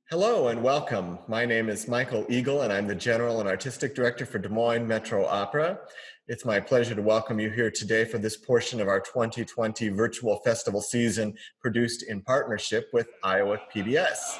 Hello and welcome. My name is Michael Egel and I'm the General and Artistic Director for Des Moines Metro Opera. It's my pleasure to welcome you here today for this portion of our 2020 virtual festival season produced in partnership with Iowa PBS.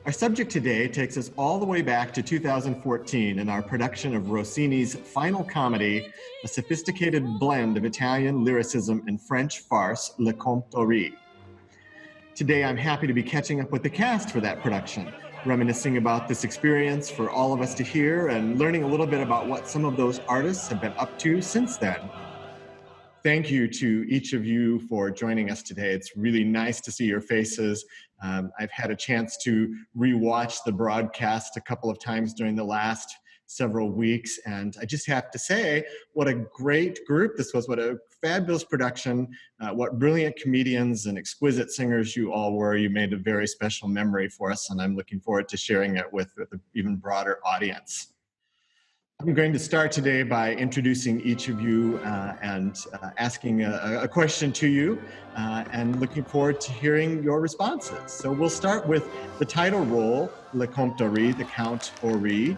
Our subject today takes us all the way back to 2014 in our production of Rossini's final comedy, a sophisticated blend of Italian lyricism and French farce, Le Comte Ory. Today, I'm happy to be catching up with the cast for that production, reminiscing about this experience for all of us to hear and learning a little bit about what some of those artists have been up to since then. Thank you to each of you for joining us today. It's really nice to see your faces. I've had a chance to rewatch the broadcast a couple of times during the last several weeks, and I just have to say, what a great group this was, what a fabulous production, what brilliant comedians and exquisite singers you all were. You made a very special memory for us, and I'm looking forward to sharing it with an even broader audience. I'm going to start today by introducing each of you and asking a question to you and looking forward to hearing your responses. So we'll start with the title role, Le Comte Ory, the Count Ory,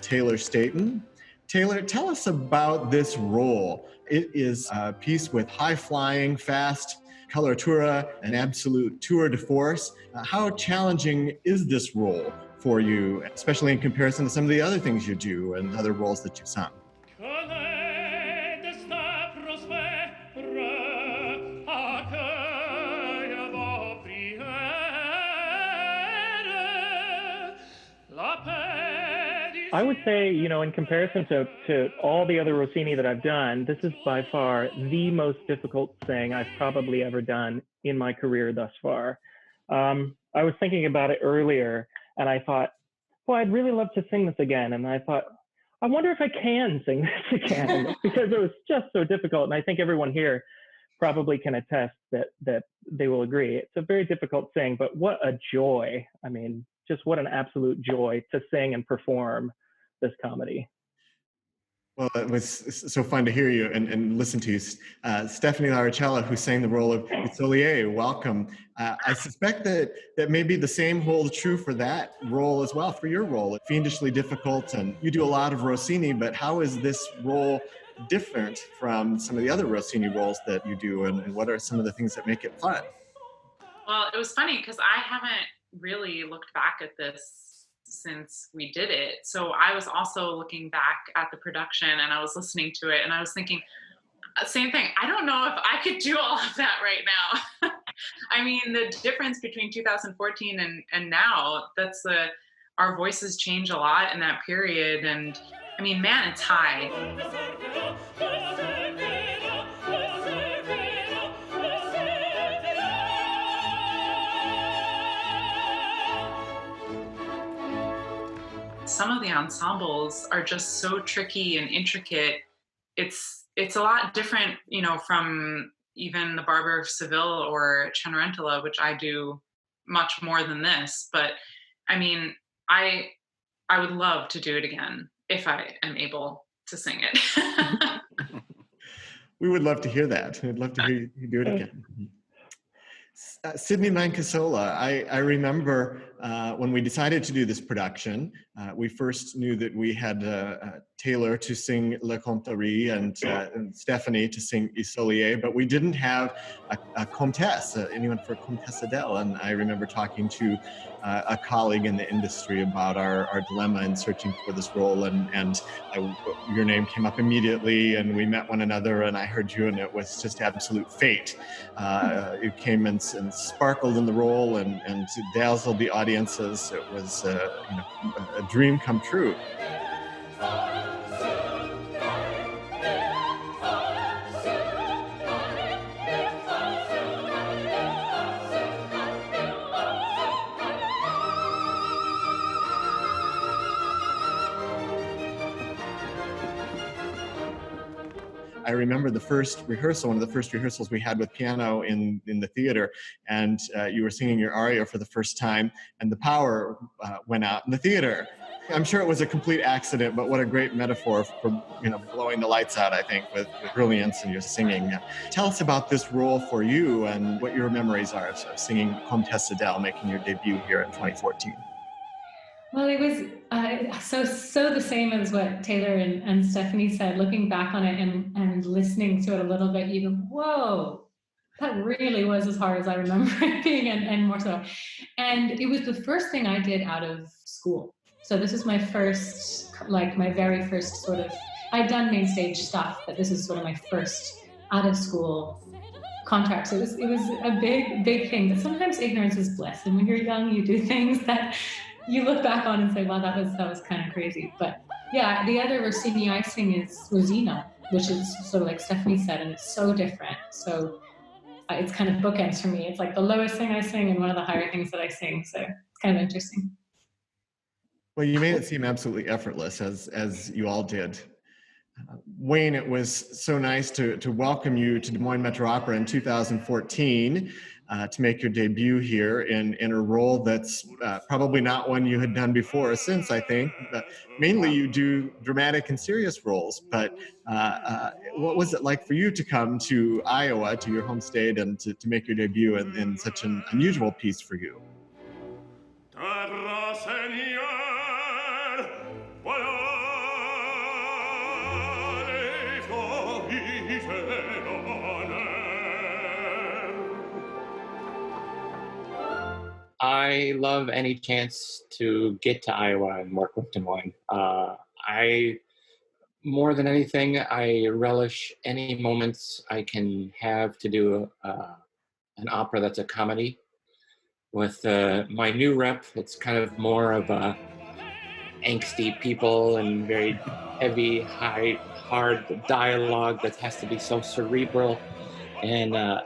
Taylor Staton. Taylor, tell us about this role. It is a piece with high-flying, fast coloratura, an absolute tour de force. How challenging is this role for you, especially in comparison to some of the other things you do and other roles that you've sung? I would say, in comparison to all the other Rossini that I've done, this is by far the most difficult thing I've probably ever done in my career thus far. I was thinking about it earlier, and I thought, well, I'd really love to sing this again. And I thought, I wonder if I can sing this again, because it was just so difficult. And I think everyone here probably can attest that they will agree. It's a very difficult thing, but what a joy. I mean, just what an absolute joy to sing and perform this comedy. Well, it was so fun to hear you and listen to you. Stephanie Laurichella, who sang the role of Isolier, welcome. I suspect that maybe the same holds true for that role as well, for your role. It's fiendishly difficult, and you do a lot of Rossini, but how is this role different from some of the other Rossini roles that you do, and what are some of the things that make it fun? Well, it was funny because I haven't really looked back at this since we did it. So I was also looking back at the production and I was listening to it and I was thinking, same thing. I don't know if I could do all of that right now. I mean, the difference between 2014 and now, our voices change a lot in that period. And I mean, man, it's high. Some of the ensembles are just so tricky and intricate. It's a lot different, from even the Barber of Seville or Cenerentola, which I do much more than this. But I mean, I would love to do it again if I am able to sing it. We would love to hear that. We'd love to hear you do it again. Sydney Mancasola, I remember when we decided to do this production, we first knew that we had Taylor to sing Le Comte Ory and Stephanie to sing Isolier, but we didn't have a Comtesse, anyone for Comtesse Adèle. And I remember talking to a colleague in the industry about our dilemma in searching for this role, and your name came up immediately, and we met one another, and I heard you, and it was just absolute fate. You came and sparkled in the role and dazzled the audiences. It was a dream come true. I remember the first rehearsal, one of the first rehearsals we had with piano in the theater, and you were singing your aria for the first time, and the power went out in the theater. I'm sure it was a complete accident, but what a great metaphor for blowing the lights out, I think, with brilliance in your singing. Tell us about this role for you and what your memories are of singing Comtesse Adèle, making your debut here in 2014. Well, it was so the same as what Taylor and Stephanie said. Looking back on it and listening to it a little bit, you go, whoa, that really was as hard as I remember it being, and more so. And it was the first thing I did out of school. So this is my very first sort of, I'd done main stage stuff, but this is sort of my first out of school contract. So it was a big thing. But sometimes ignorance is bliss, and when you're young, you do things that you look back on and say, wow, that was kind of crazy. But yeah, the other Rossini I sing is Rosina, which is sort of like Stephanie said, and it's so different. So it's kind of bookends for me. It's like the lowest thing I sing and one of the higher things that I sing. So it's kind of interesting. Well, you made it seem absolutely effortless, as you all did. Wayne, it was so nice to welcome you to Des Moines Metro Opera in 2014 to make your debut here in a role that's probably not one you had done before or since, I think. But mainly you do dramatic and serious roles. But what was it like for you to come to Iowa, to your home state, and to make your debut in such an unusual piece for you? I love any chance to get to Iowa and work with Des Moines. More than anything, I relish any moments I can have to do an opera that's a comedy. With my new rep, it's kind of more of a angsty people and very heavy, hard dialogue that has to be so cerebral. And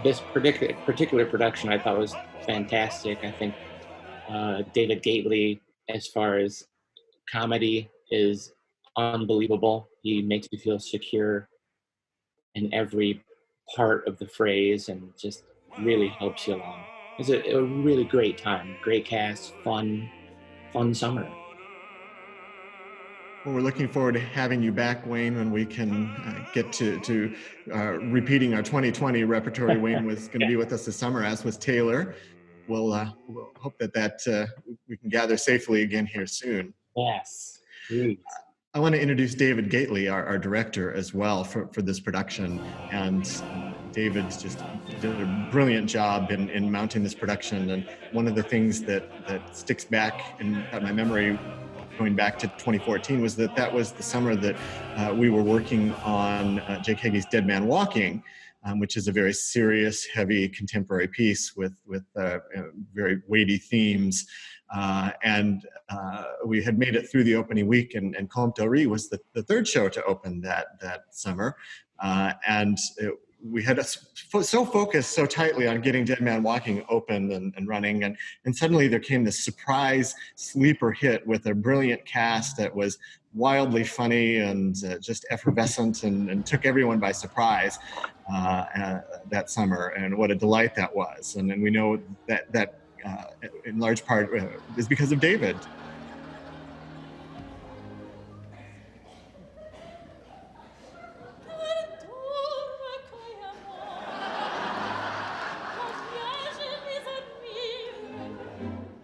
this particular production I thought was fantastic. I think David Gately, as far as comedy, is unbelievable. He makes you feel secure in every part of the phrase and just really helps you along. It was a really great time, great cast, fun summer. Well, we're looking forward to having you back, Wayne, when we can get to repeating our 2020 repertory. Wayne was going to be with us this summer, as was Taylor. We'll hope that we can gather safely again here soon. Yes, please. I want to introduce David Gately, our director, as well for this production. And David just did a brilliant job in mounting this production. And one of the things that sticks back in my memory going back to 2014 was that was the summer that we were working on Jake Hagee's Dead Man Walking, which is a very serious, heavy contemporary piece with very weighty themes. And we had made it through the opening week, and Comte Ory was the third show to open that summer. We had so focused so tightly on getting Dead Man Walking open and running, and suddenly there came this surprise sleeper hit with a brilliant cast that was wildly funny and just effervescent and took everyone by surprise that summer, and what a delight that was. And we know that in large part is because of David.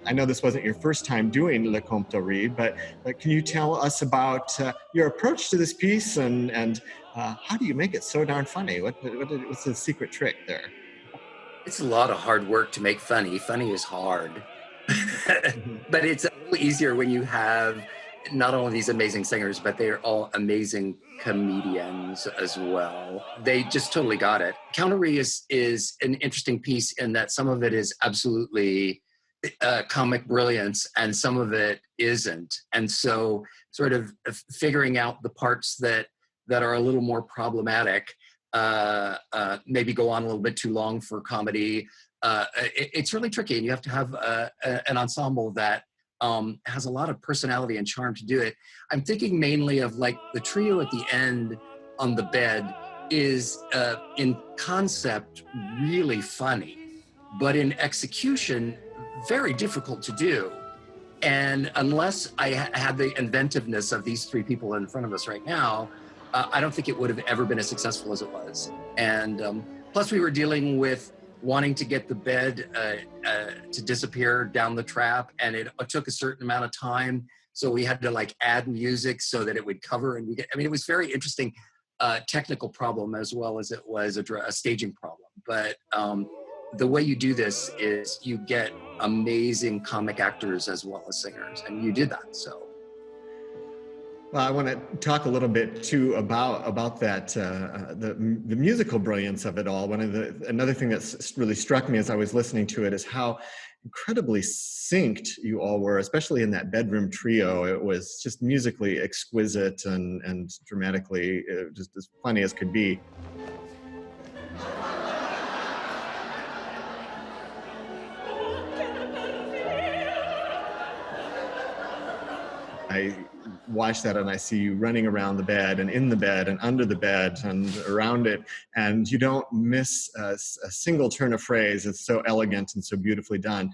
I know this wasn't your first time doing Le Comte Ory, but can you tell us about your approach to this piece and how do you make it so darn funny? What's the secret trick there? It's a lot of hard work to make funny. Funny is hard. But it's a little easier when you have not only these amazing singers, but they're all amazing comedians as well. They just totally got it. Comte Ory is an interesting piece in that some of it is absolutely comic brilliance and some of it isn't. And so sort of figuring out the parts that are a little more problematic, maybe go on a little bit too long for comedy. It's really tricky, and you have to have an ensemble that has a lot of personality and charm to do it. I'm thinking mainly of like the trio at the end on the bed is in concept really funny, but in execution very difficult to do. And unless I had the inventiveness of these three people in front of us right now, I don't think it would have ever been as successful as it was. And plus we were dealing with wanting to get the bed to disappear down the trap, and it took a certain amount of time. So we had to like add music so that it would cover, and it was very interesting technical problem as well as it was a staging problem. But the way you do this is you get amazing comic actors as well as singers, and you did that, so. Well, I want to talk a little bit too about that, the musical brilliance of it all. Another thing that's really struck me as I was listening to it is how incredibly synced you all were, especially in that bedroom trio. It was just musically exquisite and dramatically just as funny as could be. I watch that and I see you running around the bed and in the bed and under the bed and around it, and you don't miss a single turn of phrase. It's so elegant and so beautifully done.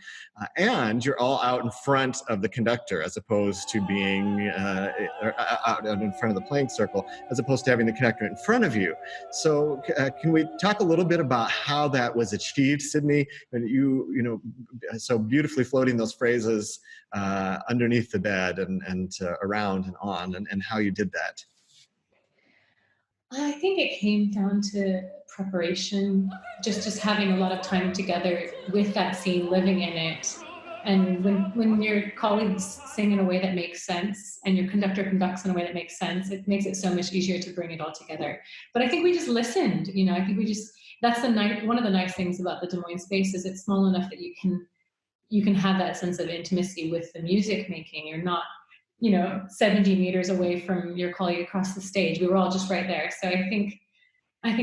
And you're all out in front of the conductor as opposed to being out in front of the playing circle, as opposed to having the conductor in front of you. So can we talk a little bit about how that was achieved, Sydney? And you know, so beautifully floating those phrases underneath the bed and around and on, and how you did that. I think it came down to preparation, just having a lot of time together with that scene, living in it. And when your colleagues sing in a way that makes sense and your conductor conducts in a way that makes sense, it makes it so much easier to bring it all together. But I think we just listened, you know, I think that's one of the nice things about the Des Moines space is it's small enough that you can have that sense of intimacy with the music making. You're not, 70 meters away from your colleague across the stage. We were all just right there. So I think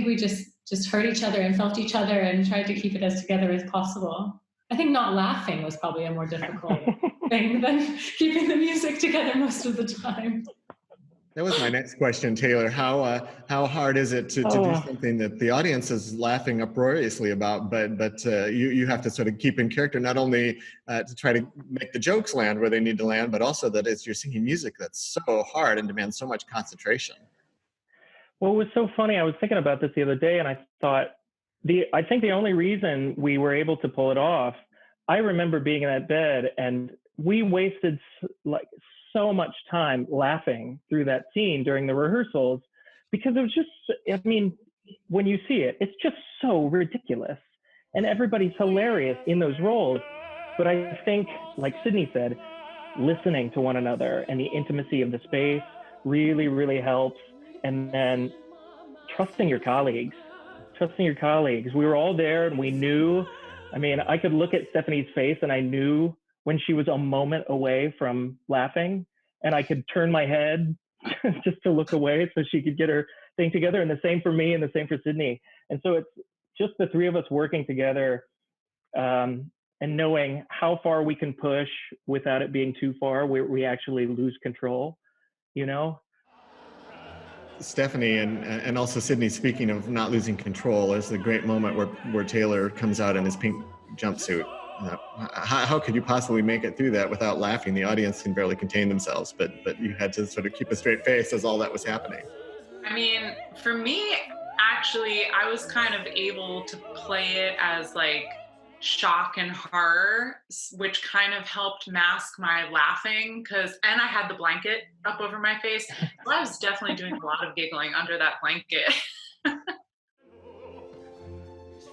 we just heard each other and felt each other and tried to keep it as together as possible. I think not laughing was probably a more difficult thing than keeping the music together most of the time. That was my next question, Taylor. How hard is it to do something that the audience is laughing uproariously about, but you have to sort of keep in character, not only to try to make the jokes land where they need to land, but also that you're singing music that's so hard and demands so much concentration. Well, it was so funny. I was thinking about this the other day, and I thought, I think the only reason we were able to pull it off, I remember being in that bed, and we wasted so much time laughing through that scene during the rehearsals, because it was just, when you see it, it's just so ridiculous, and everybody's hilarious in those roles. But I think, like Sydney said, listening to one another and the intimacy of the space really, really helps. And then trusting your colleagues. We were all there and we knew, I could look at Stephanie's face and I knew when she was a moment away from laughing, and I could turn my head just to look away so she could get her thing together. And the same for me and the same for Sydney. And so it's just the three of us working together and knowing how far we can push without it being too far, where we actually lose control, Stephanie and also Sydney, speaking of not losing control, there's a great moment where Taylor comes out in his pink jumpsuit. How could you possibly make it through that without laughing? The audience can barely contain themselves, but you had to sort of keep a straight face as all that was happening. For me, actually, I was kind of able to play it as like shock and horror, which kind of helped mask my laughing, and I had the blanket up over my face. So I was definitely doing a lot of giggling under that blanket.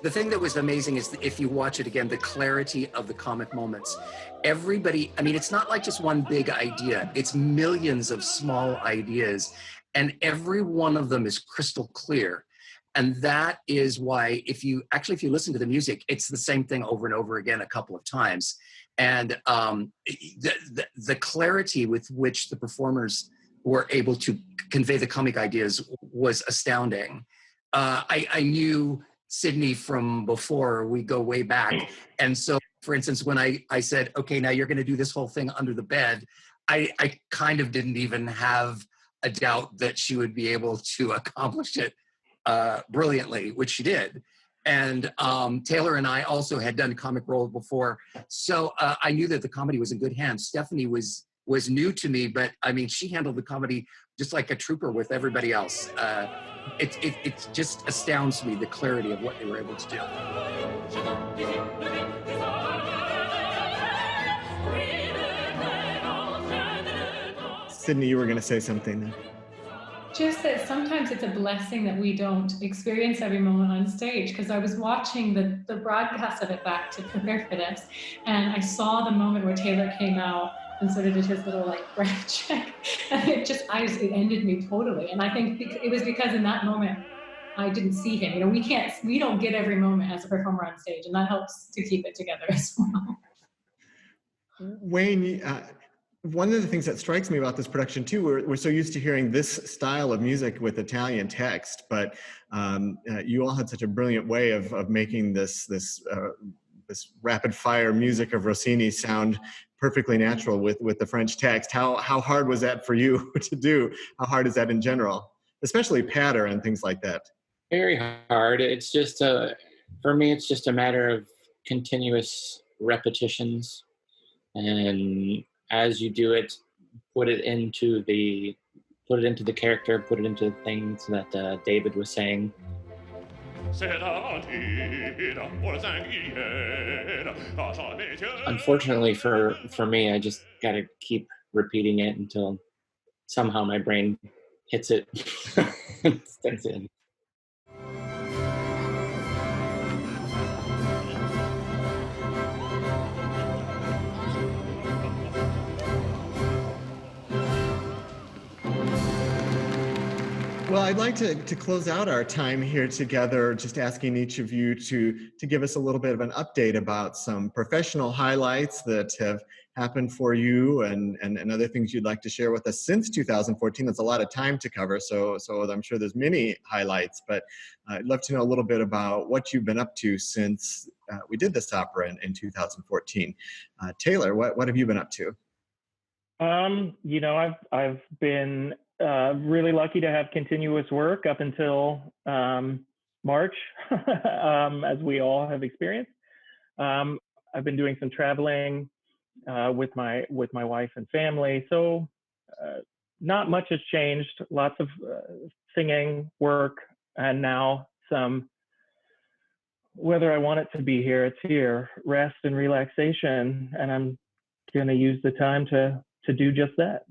The thing that was amazing is if you watch it again, the clarity of the comic moments. Everybody, it's not like just one big idea. It's millions of small ideas, and every one of them is crystal clear. And that is why, if you listen to the music, it's the same thing over and over again a couple of times. And the clarity with which the performers were able to convey the comic ideas was astounding. I knew Sydney from before, we go way back. And so, for instance, when I said, okay, now you're going to do this whole thing under the bed, I kind of didn't even have a doubt that she would be able to accomplish it brilliantly, which she did. And Taylor and I also had done comic roles before, so I knew that the comedy was in good hands. Stephanie was new to me, but I mean, she handled the comedy just like a trooper with everybody else. It just astounds me, the clarity of what they were able to do. Sydney, you were going to say something then. Just that sometimes it's a blessing that we don't experience every moment on stage, because I was watching the broadcast of it back to prepare for this, and I saw the moment where Taylor came out and sort of did his little like breath check, and it ended me totally. And I think it was because in that moment I didn't see him. You know, we don't get every moment as a performer on stage, and that helps to keep it together as well. Wayne, one of the things that strikes me about this production too, we're so used to hearing this style of music with Italian text, but you all had such a brilliant way of making this rapid fire music of Rossini sound perfectly natural with the French text. How hard was that for you to do? How hard is that in general, especially patter and things like that? Very hard. It's just for me, it's just a matter of continuous repetitions, and as you do it, put it into the character, put it into the things that David was saying. Unfortunately for me, I just got to keep repeating it until somehow my brain hits it. That's it. Well, I'd like to close out our time here together, just asking each of you to give us a little bit of an update about some professional highlights that have happened for you and other things you'd like to share with us since 2014. That's a lot of time to cover, so I'm sure there's many highlights, but I'd love to know a little bit about what you've been up to since we did this opera in 2014. Taylor, what have you been up to? You know, I've been really lucky to have continuous work up until March, as we all have experienced. I've been doing some traveling with my wife and family, so not much has changed. Lots of singing work, and now some. Whether I want it to be here, it's here. Rest and relaxation, and I'm going to use the time to do just that.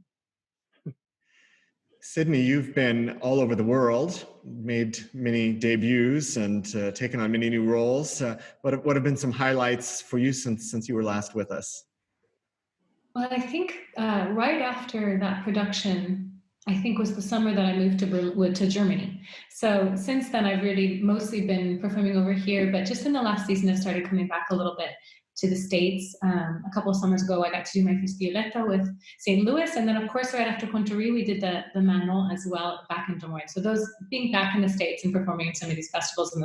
Sydney, you've been all over the world, made many debuts and taken on many new roles. What have been some highlights for you since you were last with us? Well, I think right after that production, I think was the summer that I moved to Germany. So since then, I've really mostly been performing over here, but just in the last season, I've started coming back a little bit to the States. A couple of summers ago, I got to do my first Violetta with St. Louis. And then of course, right after Comte Ory, we did the Manon as well back in Des Moines. So those being back in the States and performing in some of these festivals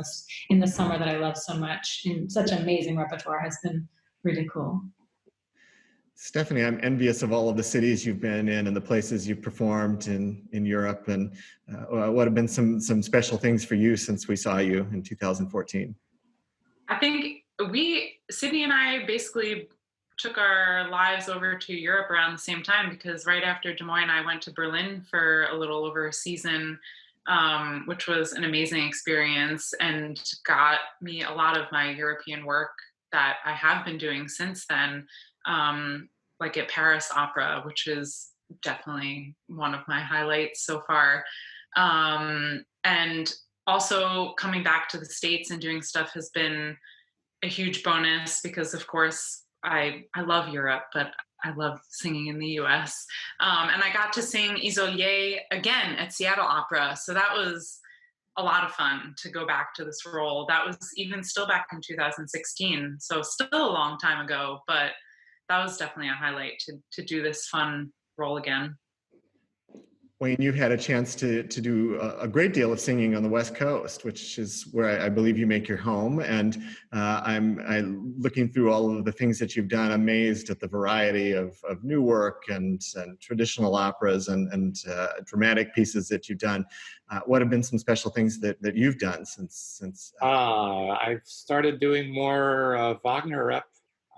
in the summer that I love so much, in such amazing repertoire, has been really cool. Stephanie, I'm envious of all of the cities you've been in and the places you've performed in Europe. And what have been some special things for you since we saw you in 2014? I think Sydney and I basically took our lives over to Europe around the same time, because right after Des Moines, I went to Berlin for a little over a season, which was an amazing experience and got me a lot of my European work that I have been doing since then, like at Paris Opera, which is definitely one of my highlights so far. And also coming back to the States and doing stuff has been a huge bonus, because of course I love Europe, but I love singing in the US. And I got to sing Isolier again at Seattle Opera. So that was a lot of fun to go back to this role. That was even still back in 2016. So still a long time ago, but that was definitely a highlight to do this fun role again. Wayne, you've had a chance to do a great deal of singing on the West Coast, which is where I believe you make your home. And I'm looking through all of the things that you've done, amazed at the variety of new work and traditional operas and dramatic pieces that you've done. What have been some special things that you've done since? I've started doing more Wagner rep,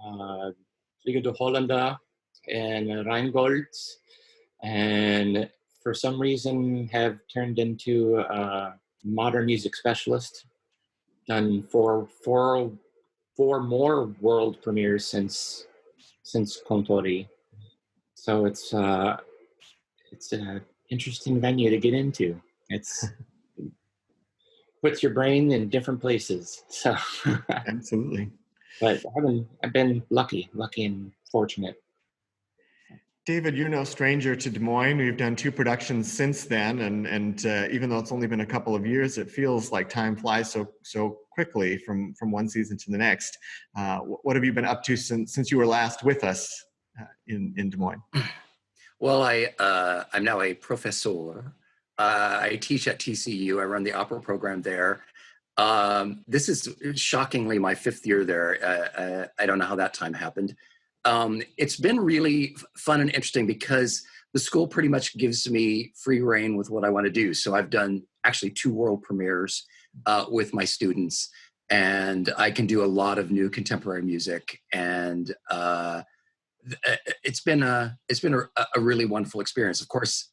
Fliege de Hollander and Rheingold, and for some reason have turned into a modern music specialist. Done four more world premieres since Comte Ory. So it's an interesting venue to get into. It's puts your brain in different places. So Absolutely. But I've been lucky and fortunate. David, you're no stranger to Des Moines. We've done 2 productions since then, and even though it's only been a couple of years, it feels like time flies so quickly from one season to the next. What have you been up to since you were last with us in Des Moines? Well, I'm now a professor. I teach at TCU. I run the opera program there. This is shockingly my 5th year there. I don't know how that time happened. It's been really fun and interesting because the school pretty much gives me free reign with what I want to do. So I've done actually 2 world premieres with my students, and I can do a lot of new contemporary music. And it's been a really wonderful experience. Of course,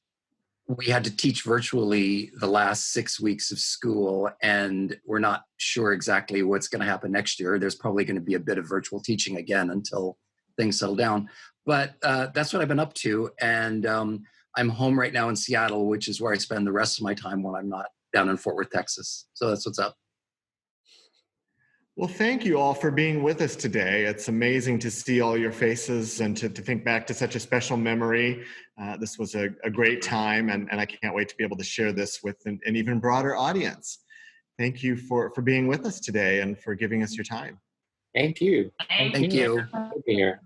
we had to teach virtually the last 6 weeks of school, and we're not sure exactly what's going to happen next year. There's probably going to be a bit of virtual teaching again until things settle down. But that's what I've been up to. And I'm home right now in Seattle, which is where I spend the rest of my time when I'm not down in Fort Worth, Texas. So that's what's up. Well, thank you all for being with us today. It's amazing to see all your faces and to think back to such a special memory. This was a great time, and I can't wait to be able to share this with an even broader audience. Thank you for being with us today and for giving us your time. Thank you. Thank you. Good to be here.